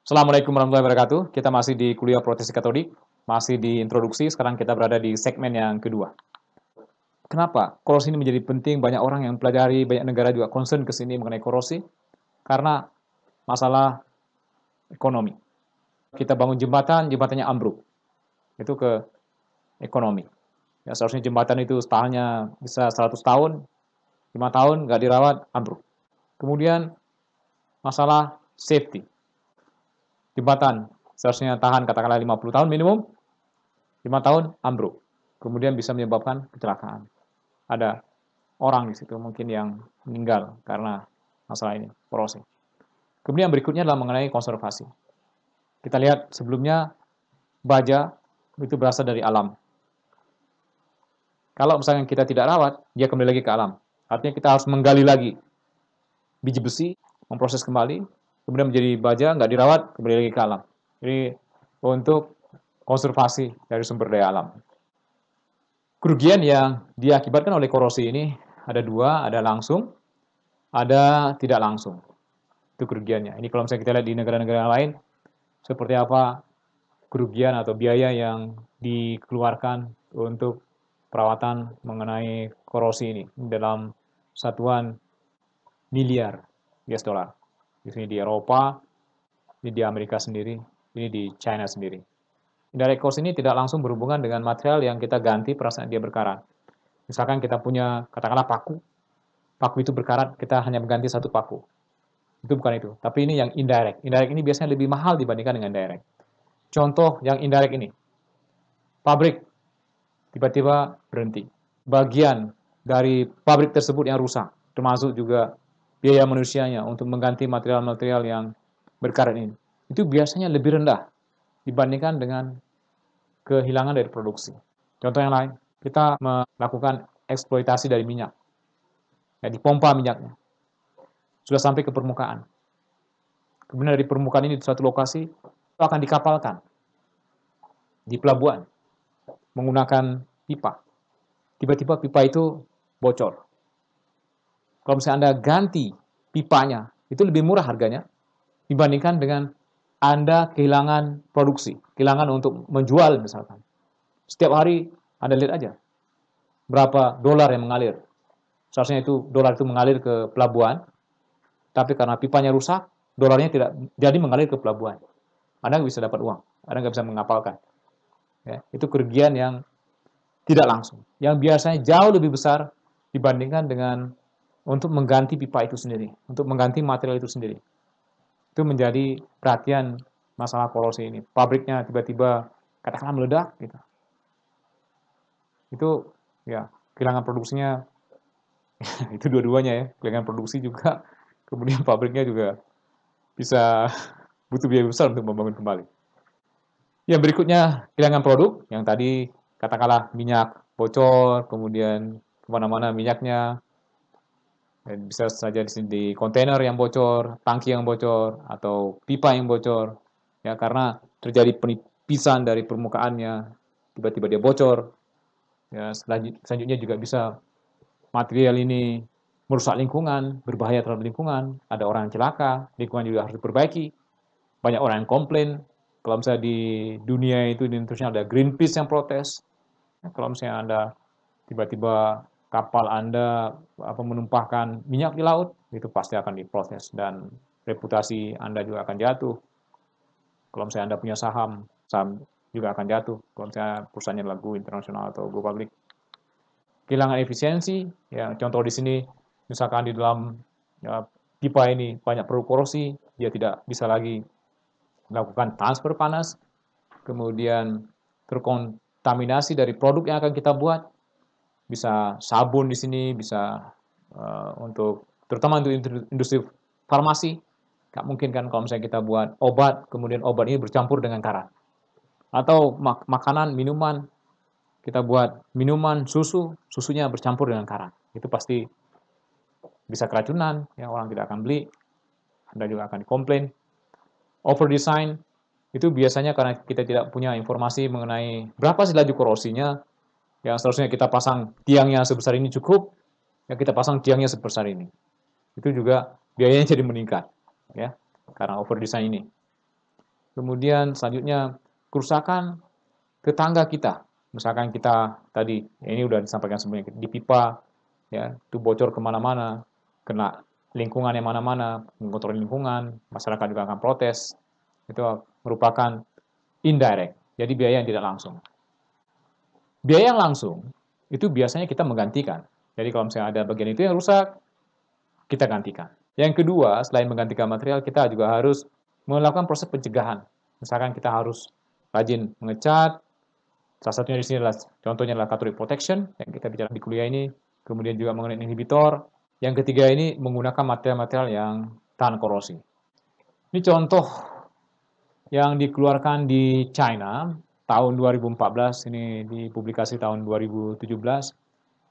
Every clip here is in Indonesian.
Assalamualaikum warahmatullahi wabarakatuh. Kita masih di kuliah proteksi katodik, masih di introduksi. Sekarang kita berada di segmen yang kedua. Kenapa korosi ini menjadi penting? Banyak orang yang pelajari, banyak negara juga concern ke sini mengenai korosi karena masalah ekonomi. Kita bangun jembatan, jembatannya ambruk. Itu ke ekonomi. Ya, seharusnya jembatan itu tahannya bisa 100 tahun, 5 tahun nggak dirawat, ambruk. Kemudian masalah safety. Jembatan seharusnya tahan katakanlah 50 tahun minimum, 5 tahun ambruk. Kemudian bisa menyebabkan kecelakaan. Ada orang di situ mungkin yang meninggal karena masalah ini, korosi. Kemudian berikutnya adalah mengenai konservasi. Kita lihat sebelumnya baja itu berasal dari alam. Kalau misalnya kita tidak rawat, dia kembali lagi ke alam. Artinya kita harus menggali lagi biji besi, memproses kembali, kemudian menjadi baja, nggak dirawat, kembali lagi ke alam. Jadi untuk konservasi dari sumber daya alam. Kerugian yang diakibatkan oleh korosi ini ada dua, ada langsung, ada tidak langsung. Itu kerugiannya. Ini kalau misalnya kita lihat di negara-negara lain, seperti apa kerugian atau biaya yang dikeluarkan untuk perawatan mengenai korosi ini dalam satuan miliar US dollar. Di sini di Eropa, ini di Amerika sendiri, ini di China sendiri. Indirect cost ini tidak langsung berhubungan dengan material yang kita ganti perasaan dia berkarat. Misalkan kita punya, katakanlah paku, paku itu berkarat, kita hanya mengganti satu paku. Itu bukan itu. Tapi ini yang indirect. Indirect ini biasanya lebih mahal dibandingkan dengan direct. Contoh yang indirect ini. Pabrik tiba-tiba berhenti. Bagian dari pabrik tersebut yang rusak, termasuk juga biaya manusianya untuk mengganti material-material yang berkarat ini. Itu biasanya lebih rendah dibandingkan dengan kehilangan dari produksi. Contoh yang lain, kita melakukan eksploitasi dari minyak. Ya, dipompa minyaknya. Sudah sampai ke permukaan. Kemudian dari permukaan ini di suatu lokasi, itu akan dikapalkan di pelabuhan menggunakan pipa. Tiba-tiba pipa itu bocor. Kalau misalnya Anda ganti pipanya, itu lebih murah harganya dibandingkan dengan Anda kehilangan produksi, kehilangan untuk menjual misalkan. Setiap hari Anda lihat aja berapa dolar yang mengalir. Seharusnya itu dolar itu mengalir ke pelabuhan, tapi karena pipanya rusak, dolarnya tidak jadi mengalir ke pelabuhan. Anda nggak bisa dapat uang, Anda nggak bisa mengapalkan. Ya, itu kerugian yang tidak langsung, yang biasanya jauh lebih besar dibandingkan dengan untuk mengganti pipa itu sendiri, untuk mengganti material itu sendiri. Itu menjadi perhatian masalah korosi ini. Pabriknya tiba-tiba katakanlah meledak, gitu. Itu ya kehilangan produksinya, itu dua-duanya ya, kehilangan produksi juga, kemudian pabriknya juga bisa butuh biaya besar untuk membangun kembali. Yang berikutnya kehilangan produk, yang tadi katakanlah minyak bocor, kemudian kemana-mana minyaknya, bisa saja di sini di kontainer yang bocor, tangki yang bocor, atau pipa yang bocor, ya karena terjadi penipisan dari permukaannya, tiba-tiba dia bocor. Ya, selanjutnya juga bisa material ini merusak lingkungan, berbahaya terhadap lingkungan, ada orang yang celaka, lingkungan juga harus diperbaiki, banyak orang yang komplain. Kalau misalnya di dunia itu di Indonesia ada Greenpeace yang protes. Kalau misalnya Anda tiba-tiba kapal Anda menumpahkan minyak di laut, itu pasti akan diprotes dan reputasi Anda juga akan jatuh. Kalau misalnya Anda punya saham, saham juga akan jatuh. Kalau misalnya perusahaannya adalah go internasional atau go public. Kehilangan efisiensi, ya contoh di sini, misalkan di dalam ya, pipa ini banyak produk korosi, dia tidak bisa lagi melakukan transfer panas, kemudian terkontaminasi dari produk yang akan kita buat, bisa sabun di sini, bisa untuk terutama untuk industri farmasi, nggak mungkin kan kalau misalnya kita buat obat, kemudian obat ini bercampur dengan karat. Atau makanan, minuman, kita buat minuman, susu, susunya bercampur dengan karat. Itu pasti bisa keracunan, ya orang tidak akan beli, Anda juga akan komplain. Over design, itu biasanya karena kita tidak punya informasi mengenai berapa sih laju korosinya, yang seharusnya kita pasang tiangnya sebesar ini cukup, ya kita pasang tiangnya sebesar ini. Itu juga biayanya jadi meningkat, ya, karena over design ini. Kemudian selanjutnya kerusakan tetangga kita. Misalkan kita tadi, ya ini udah disampaikan sebelumnya, di pipa, ya itu bocor kemana-mana, kena lingkungan yang mana-mana, mengotori lingkungan, masyarakat juga akan protes. Itu merupakan indirect, jadi biaya yang tidak langsung. Biaya yang langsung, itu biasanya kita menggantikan. Jadi kalau misalnya ada bagian itu yang rusak, kita gantikan. Yang kedua, selain menggantikan material, kita juga harus melakukan proses pencegahan. Misalkan kita harus rajin mengecat, salah satunya di sini adalah contohnya adalah cathodic protection yang kita bicara di kuliah ini, kemudian juga mengenai inhibitor. Yang ketiga ini menggunakan material-material yang tahan korosi. Ini contoh yang dikeluarkan di China tahun 2014, ini dipublikasi tahun 2017.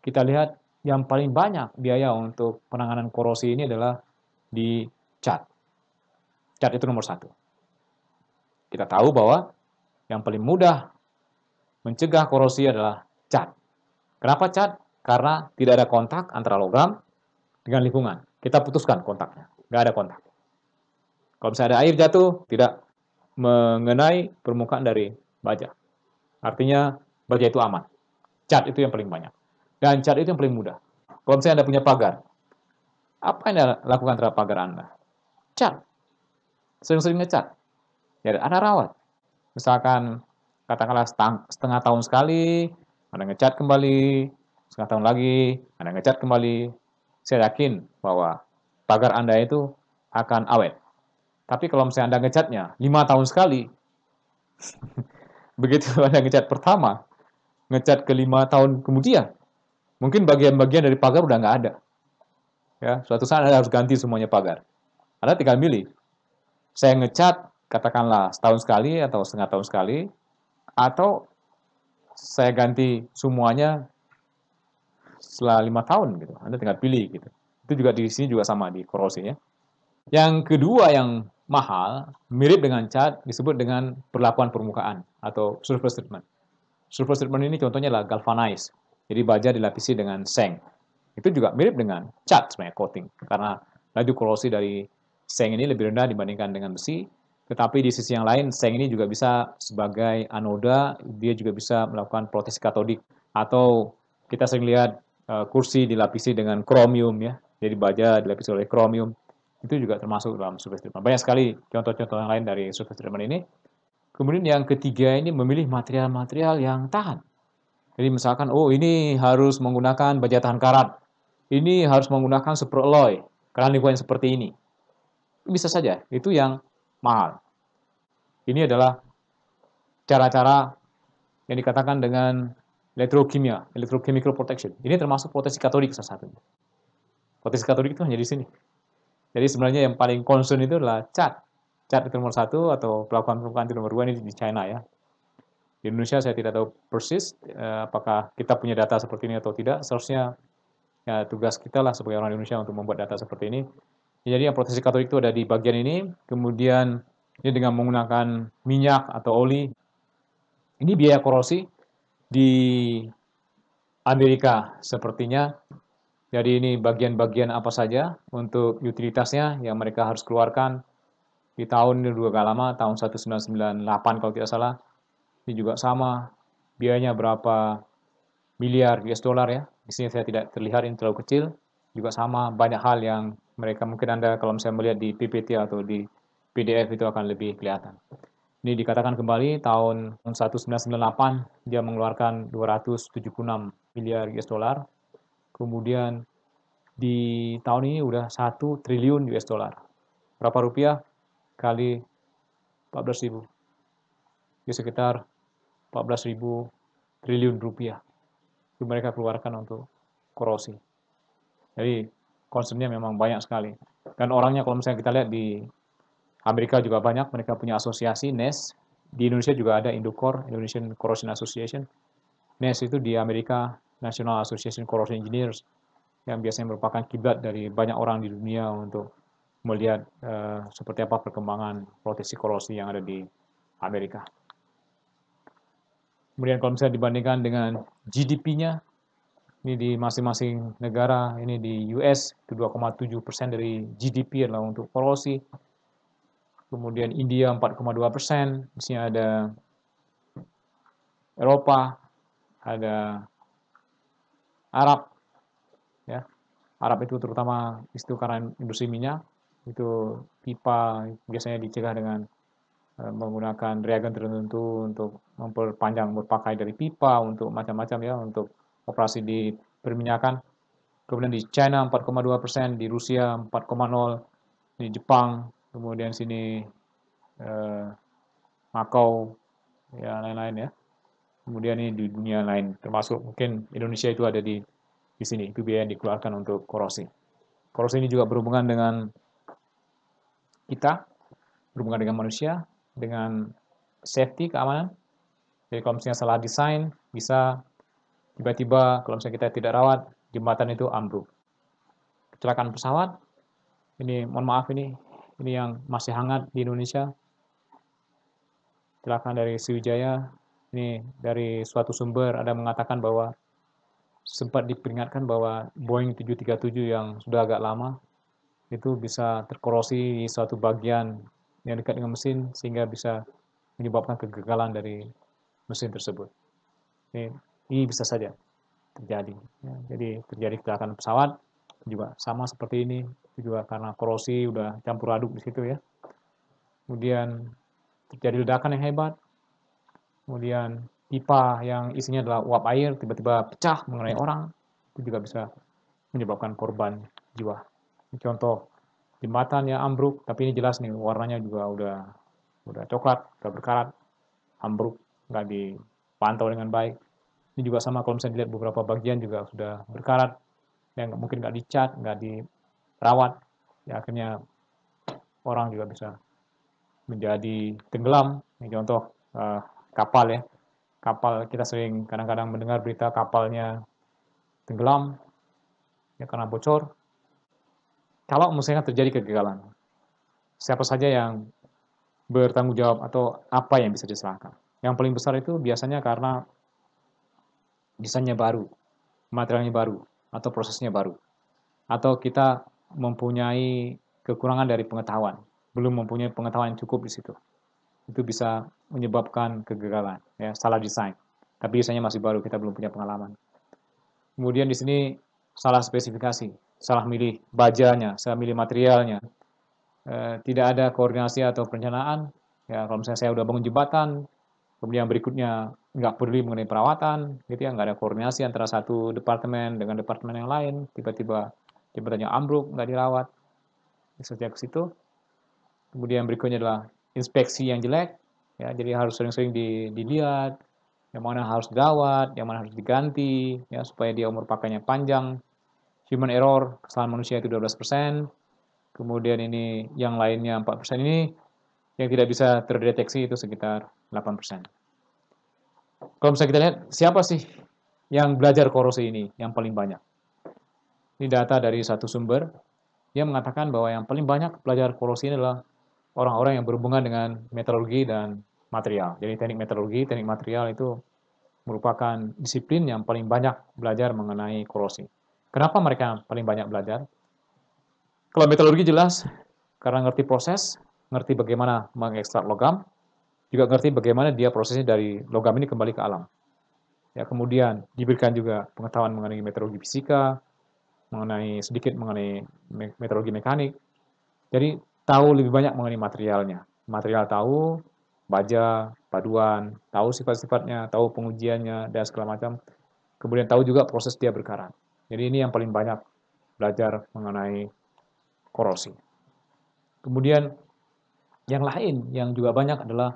Kita lihat yang paling banyak biaya untuk penanganan korosi ini adalah di cat. Cat itu nomor satu. Kita tahu bahwa yang paling mudah mencegah korosi adalah cat. Kenapa cat? Karena tidak ada kontak antara logam dengan lingkungan. Kita putuskan kontaknya, nggak ada kontak. Kalau misalnya ada air jatuh, tidak mengenai permukaan dari baja. Artinya baja itu aman. Cat itu yang paling banyak. Dan cat itu yang paling mudah. Kalau misalnya Anda punya pagar, apa yang Anda lakukan terhadap pagar Anda? Cat. Sering-sering ngecat. Ya, Anda rawat. Misalkan, katakanlah setengah tahun sekali, Anda ngecat kembali, setengah tahun lagi, Anda ngecat kembali. Saya yakin bahwa pagar Anda itu akan awet. Tapi kalau misalnya Anda ngecatnya 5 tahun sekali, begitu Anda ngecat pertama, ngecat ke 5 tahun kemudian, mungkin bagian-bagian dari pagar udah nggak ada. Ya, suatu saat Anda harus ganti semuanya pagar. Anda tinggal milih. Saya ngecat, katakanlah setahun sekali atau setengah tahun sekali, atau saya ganti semuanya setelah 5 tahun gitu. Anda tinggal pilih gitu. Itu juga di sini juga sama di korosi ya. Yang kedua yang mahal, mirip dengan cat, disebut dengan perlakuan permukaan atau surface treatment. Surface treatment ini contohnya adalah galvanize. Jadi baja dilapisi dengan seng. Itu juga mirip dengan cat sebenarnya coating. Karena laju korosi dari seng ini lebih rendah dibandingkan dengan besi. Tetapi di sisi yang lain, seng ini juga bisa sebagai anoda, dia juga bisa melakukan proteksi katodik. Atau kita sering lihat kursi dilapisi dengan kromium ya. Jadi baja dilapisi oleh kromium. Itu juga termasuk dalam surface treatment. Banyak sekali contoh-contoh yang lain dari surface treatment ini. Kemudian yang ketiga ini memilih material-material yang tahan. Jadi misalkan, oh ini harus menggunakan baja tahan karat. Ini harus menggunakan super alloy. Karena lingkungan seperti ini. Bisa saja, itu yang mahal. Ini adalah cara-cara yang dikatakan dengan elektrokimia, electrochemical protection. Ini termasuk proteksi katodik salah satunya. Proteksi katodik itu hanya di sini. Jadi sebenarnya yang paling concern itu adalah cat. Cat itu nomor satu atau pelakuan permukaan itu nomor dua ini di China ya. Di Indonesia saya tidak tahu persis apakah kita punya data seperti ini atau tidak. Seharusnya ya, tugas kita lah sebagai orang Indonesia untuk membuat data seperti ini. Jadi yang proteksi katodik itu ada di bagian ini. Kemudian ini dengan menggunakan minyak atau oli. Ini biaya korosi di Amerika sepertinya. Jadi ini bagian-bagian apa saja untuk utilitasnya yang mereka harus keluarkan di tahun ini juga gak lama, tahun 1998 kalau tidak salah. Ini juga sama, biayanya berapa miliar US dollar ya. Di sini saya tidak terlihat, ini terlalu kecil. Juga sama, banyak hal yang mereka mungkin Anda kalau misalnya melihat di PPT atau di PDF itu akan lebih kelihatan. Ini dikatakan kembali tahun 1998 dia mengeluarkan 276 miliar US dollar. Kemudian di tahun ini udah 1 triliun US dollar. Berapa rupiah kali 14.000? Di sekitar 14.000 triliun rupiah. Itu mereka keluarkan untuk korosi. Jadi concernnya memang banyak sekali. Dan orangnya kalau misalnya kita lihat di Amerika juga banyak, mereka punya asosiasi NES. Di Indonesia juga ada Indocor, Indonesian Corrosion Association. NES itu di Amerika, National Association Corrosion Engineers, yang biasanya merupakan kiblat dari banyak orang di dunia untuk melihat seperti apa perkembangan proteksi korosi yang ada di Amerika. Kemudian kalau misalnya dibandingkan dengan GDP-nya, ini di masing-masing negara, ini di US, 2,7% dari GDP adalah untuk korosi. kemudian India 4,2%, di sini ada Eropa, ada Arab, ya. Arab itu terutama itu karena industri minyak, itu pipa biasanya dicegah dengan menggunakan reagen tertentu untuk memperpanjang berpakai dari pipa untuk macam-macam ya, untuk operasi di perminyakan. Kemudian di China 4,2%, di Rusia 4,0%, di Jepang, kemudian sini eh, Makau, ya lain-lain ya. Kemudian ini di dunia lain, termasuk mungkin Indonesia itu ada di sini. Itu biaya yang dikeluarkan untuk korosi. Korosi ini juga berhubungan dengan kita, berhubungan dengan manusia, dengan safety, keamanan. Jadi kalau misalnya salah desain, bisa tiba-tiba kalau misalnya kita tidak rawat, jembatan itu ambruk. Kecelakaan pesawat, ini mohon maaf ini yang masih hangat di Indonesia. Kecelakaan dari Sriwijaya, ini dari suatu sumber ada mengatakan bahwa sempat diperingatkan bahwa Boeing 737 yang sudah agak lama itu bisa terkorosi di suatu bagian yang dekat dengan mesin sehingga bisa menyebabkan kegagalan dari mesin tersebut. Ini bisa saja terjadi. Ya, jadi terjadi kecelakaan pesawat juga sama seperti ini, itu juga karena korosi udah campur aduk di situ ya. Kemudian terjadi ledakan yang hebat, kemudian pipa yang isinya adalah uap air tiba-tiba pecah mengenai orang, itu juga bisa menyebabkan korban jiwa. Contoh jembatan yang ambruk, tapi ini jelas nih warnanya juga udah coklat, udah berkarat, ambruk, nggak dipantau dengan baik. Ini juga sama kalau misalnya dilihat beberapa bagian juga sudah berkarat, yang mungkin nggak dicat, nggak dirawat, ya akhirnya orang juga bisa menjadi tenggelam. Ini contoh kapal ya, kapal kita sering kadang-kadang mendengar berita kapalnya tenggelam ya karena bocor. Kalau misalnya terjadi kegagalan, siapa saja yang bertanggung jawab atau apa yang bisa disalahkan? Yang paling besar itu biasanya karena desainnya baru, materialnya baru, atau prosesnya baru. Atau kita mempunyai kekurangan dari pengetahuan, belum mempunyai pengetahuan yang cukup di situ. Itu bisa menyebabkan kegagalan, ya, salah desain. Tapi desainnya masih baru, kita belum punya pengalaman. Kemudian di sini salah spesifikasi, salah milih bajanya, salah milih materialnya, tidak ada koordinasi atau perencanaan. Ya, kalau misalnya saya udah bangun jembatan, kemudian berikutnya nggak peduli mengenai perawatan, gitu ya, nggak ada koordinasi antara satu departemen dengan departemen yang lain, tiba-tiba jembatannya ambruk, nggak dirawat, sejak ke situ. Kemudian berikutnya adalah inspeksi yang jelek, ya, jadi harus sering-sering dilihat, yang mana harus dirawat, yang mana harus diganti, ya, supaya dia umur pakainya panjang. Human error, kesalahan manusia itu 12%, kemudian ini yang lainnya 4% ini yang tidak bisa terdeteksi itu sekitar 8%. Kalau misalnya kita lihat, siapa sih yang belajar korosi ini yang paling banyak? Ini data dari satu sumber, dia mengatakan bahwa yang paling banyak belajar korosi ini adalah orang-orang yang berhubungan dengan meteorologi dan material. Jadi teknik meteorologi, teknik material itu merupakan disiplin yang paling banyak belajar mengenai korosi. Kenapa mereka paling banyak belajar? Kalau meteorologi jelas, karena ngerti proses, ngerti bagaimana mengekstrak logam, juga ngerti bagaimana dia prosesnya dari logam ini kembali ke alam. Ya, kemudian diberikan juga pengetahuan mengenai meteorologi fisika, mengenai sedikit mengenai meteorologi mekanik. Jadi tahu lebih banyak mengenai materialnya. Material tahu, baja, paduan, tahu sifat-sifatnya, tahu pengujiannya, dan segala macam. Kemudian tahu juga proses dia berkarat. Jadi ini yang paling banyak belajar mengenai korosi. Kemudian yang lain yang juga banyak adalah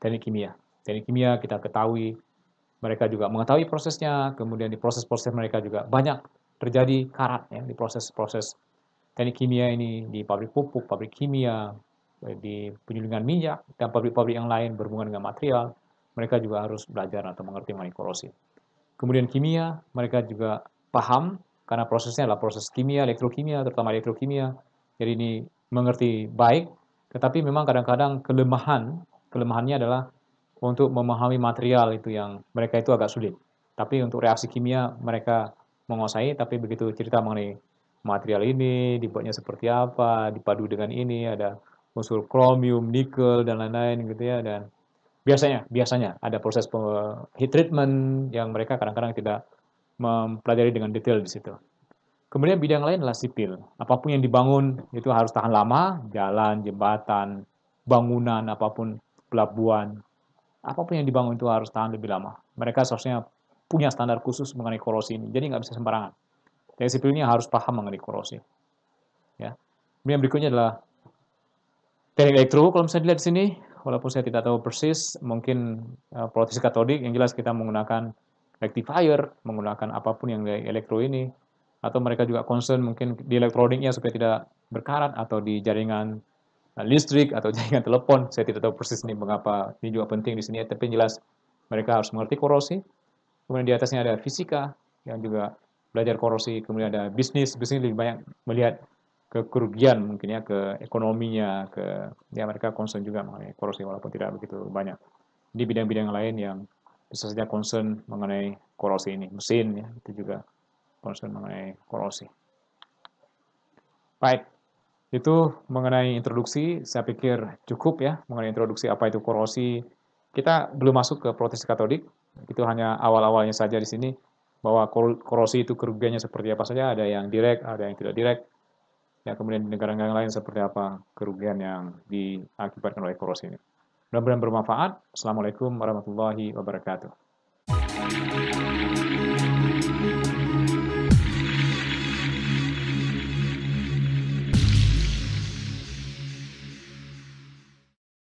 teknik kimia. Teknik kimia kita ketahui, mereka juga mengetahui prosesnya, kemudian di proses-proses mereka juga banyak terjadi karat ya, di proses-proses teknik kimia ini, di pabrik pupuk, pabrik kimia, di penyulingan minyak, dan pabrik-pabrik yang lain berhubungan dengan material, mereka juga harus belajar atau mengerti mengenai korosi. Kemudian kimia, mereka juga paham, karena prosesnya adalah proses kimia, elektrokimia, terutama elektrokimia, jadi ini mengerti baik, tetapi memang kadang-kadang kelemahannya adalah untuk memahami material itu yang mereka itu agak sulit. Tapi untuk reaksi kimia mereka menguasai, tapi begitu cerita mengenai material ini, dibuatnya seperti apa, dipadu dengan ini, ada unsur kromium, nikel dan lain-lain gitu ya. Dan biasanya ada proses heat treatment yang mereka kadang-kadang tidak mempelajari dengan detail di situ. Kemudian bidang lain adalah sipil. Apapun yang dibangun itu harus tahan lama, jalan, jembatan, bangunan, apapun, pelabuhan, apapun yang dibangun itu harus tahan lebih lama. Mereka seharusnya punya standar khusus mengenai korosi ini, jadi nggak bisa sembarangan. Yang sipil ini harus paham mengenai korosi. Ya. Kemudian berikutnya adalah teknik elektro, kalau misalnya dilihat di sini, walaupun saya tidak tahu persis, mungkin proteksi katodik, yang jelas kita menggunakan rectifier, menggunakan apapun yang dari elektro ini, atau mereka juga concern mungkin di elektroniknya supaya tidak berkarat, atau di jaringan listrik, atau jaringan telepon. Saya tidak tahu persis ini mengapa ini juga penting di sini, tapi yang jelas mereka harus mengerti korosi. Kemudian di atasnya ada fisika, yang juga belajar korosi. Kemudian ada bisnis lebih banyak melihat ke kerugian mungkin ya, ke ekonominya, ke ya mereka concern juga mengenai korosi walaupun tidak begitu banyak. Di bidang-bidang lain yang bisa saja concern mengenai korosi ini, mesin ya, itu juga concern mengenai korosi. Baik, itu mengenai introduksi, saya pikir cukup ya mengenai introduksi apa itu korosi. Kita belum masuk ke proteksi katodik, itu hanya awal-awalnya saja di sini, bahwa korosi itu kerugiannya seperti apa saja, ada yang direct, ada yang tidak direct. Ya, kemudian di negara-negara lain seperti apa kerugian yang diakibatkan oleh korosi ini. Mudah-mudahan bermanfaat. Assalamualaikum warahmatullahi wabarakatuh.